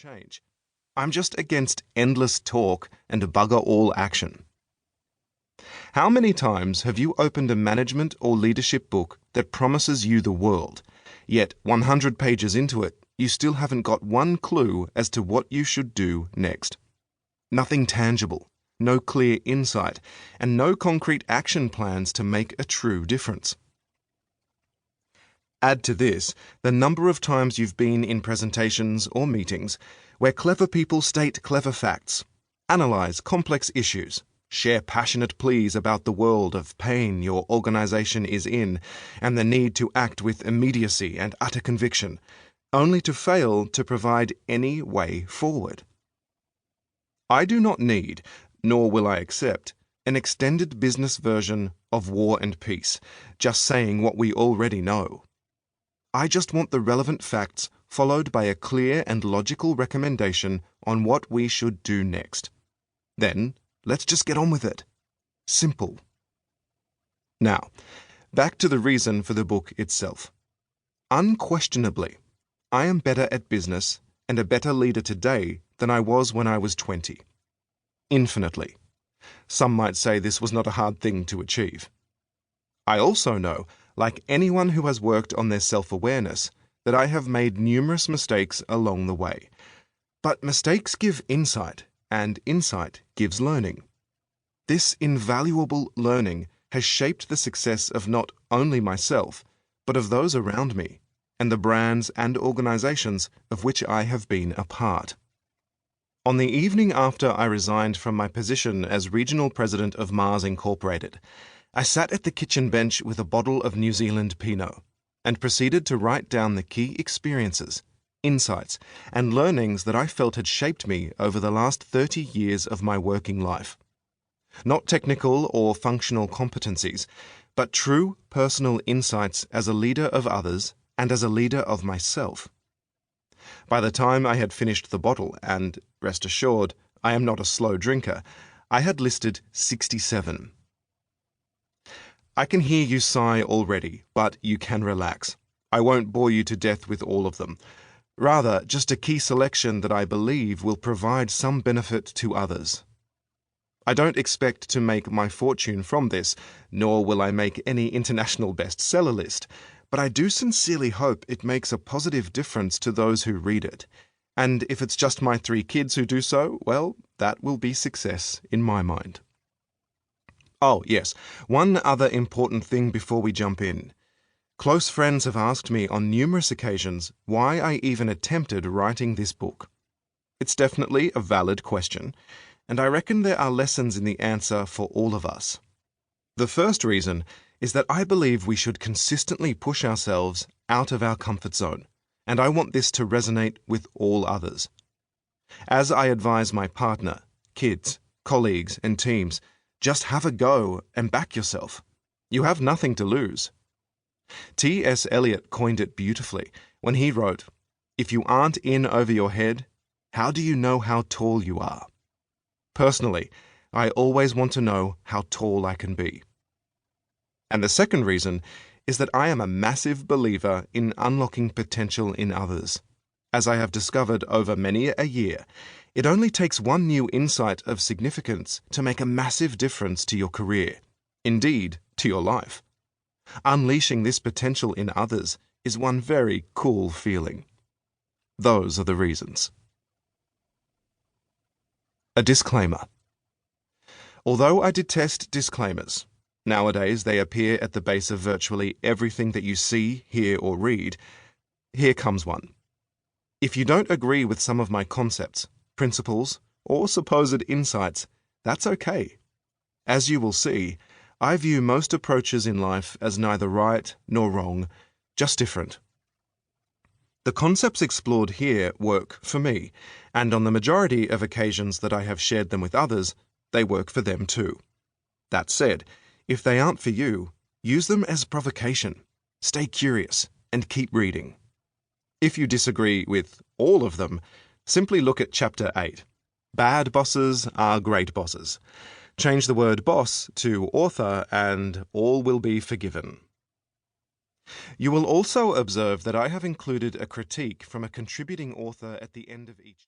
change. I'm just against endless talk and bugger all action. How many times have you opened a management or leadership book that promises you the world, yet 100 pages into it, you still haven't got one clue as to what you should do next? Nothing tangible, no clear insight, and no concrete action plans to make a true difference. Add to this the number of times you've been in presentations or meetings where clever people state clever facts, analyze complex issues, share passionate pleas about the world of pain your organization is in and the need to act with immediacy and utter conviction, only to fail to provide any way forward. I do not need, nor will I accept, an extended business version of War and Peace, just saying what we already know. I just want the relevant facts followed by a clear and logical recommendation on what we should do next. Then, let's just get on with it. Simple. Now, back to the reason for the book itself. Unquestionably, I am better at business and a better leader today than I was when I was 20. Infinitely. Some might say this was not a hard thing to achieve. I also know, like anyone who has worked on their self-awareness, that I have made numerous mistakes along the way. But mistakes give insight, and insight gives learning. This invaluable learning has shaped the success of not only myself, but of those around me, and the brands and organizations of which I have been a part. On the evening after I resigned from my position as Regional President of Mars Incorporated, I sat at the kitchen bench with a bottle of New Zealand Pinot and proceeded to write down the key experiences, insights, and learnings that I felt had shaped me over the last 30 years of my working life. Not technical or functional competencies, but true personal insights as a leader of others and as a leader of myself. By the time I had finished the bottle, and rest assured, I am not a slow drinker, I had listed 67. I can hear you sigh already, but you can relax. I won't bore you to death with all of them. Rather, just a key selection that I believe will provide some benefit to others. I don't expect to make my fortune from this, nor will I make any international bestseller list, but I do sincerely hope it makes a positive difference to those who read it. And if it's just my 3 kids who do so, well, that will be success in my mind. Oh, yes, one other important thing before we jump in. Close friends have asked me on numerous occasions why I even attempted writing this book. It's definitely a valid question, and I reckon there are lessons in the answer for all of us. The first reason is that I believe we should consistently push ourselves out of our comfort zone, and I want this to resonate with all others. As I advise my partner, kids, colleagues, and teams, just have a go and back yourself. You have nothing to lose. T.S. Eliot coined it beautifully when he wrote, "If you aren't in over your head, how do you know how tall you are?" Personally, I always want to know how tall I can be. And the second reason is that I am a massive believer in unlocking potential in others. As I have discovered over many a year, it only takes one new insight of significance to make a massive difference to your career, indeed, to your life. Unleashing this potential in others is one very cool feeling. Those are the reasons. A disclaimer. Although I detest disclaimers, nowadays they appear at the base of virtually everything that you see, hear, or read, here comes one. If you don't agree with some of my concepts, principles, or supposed insights, that's okay. As you will see, I view most approaches in life as neither right nor wrong, just different. The concepts explored here work for me, and on the majority of occasions that I have shared them with others, they work for them too. That said, if they aren't for you, use them as provocation. Stay curious and keep reading. If you disagree with all of them, simply look at Chapter 8. Bad bosses are great bosses. Change the word boss to author and all will be forgiven. You will also observe that I have included a critique from a contributing author at the end of each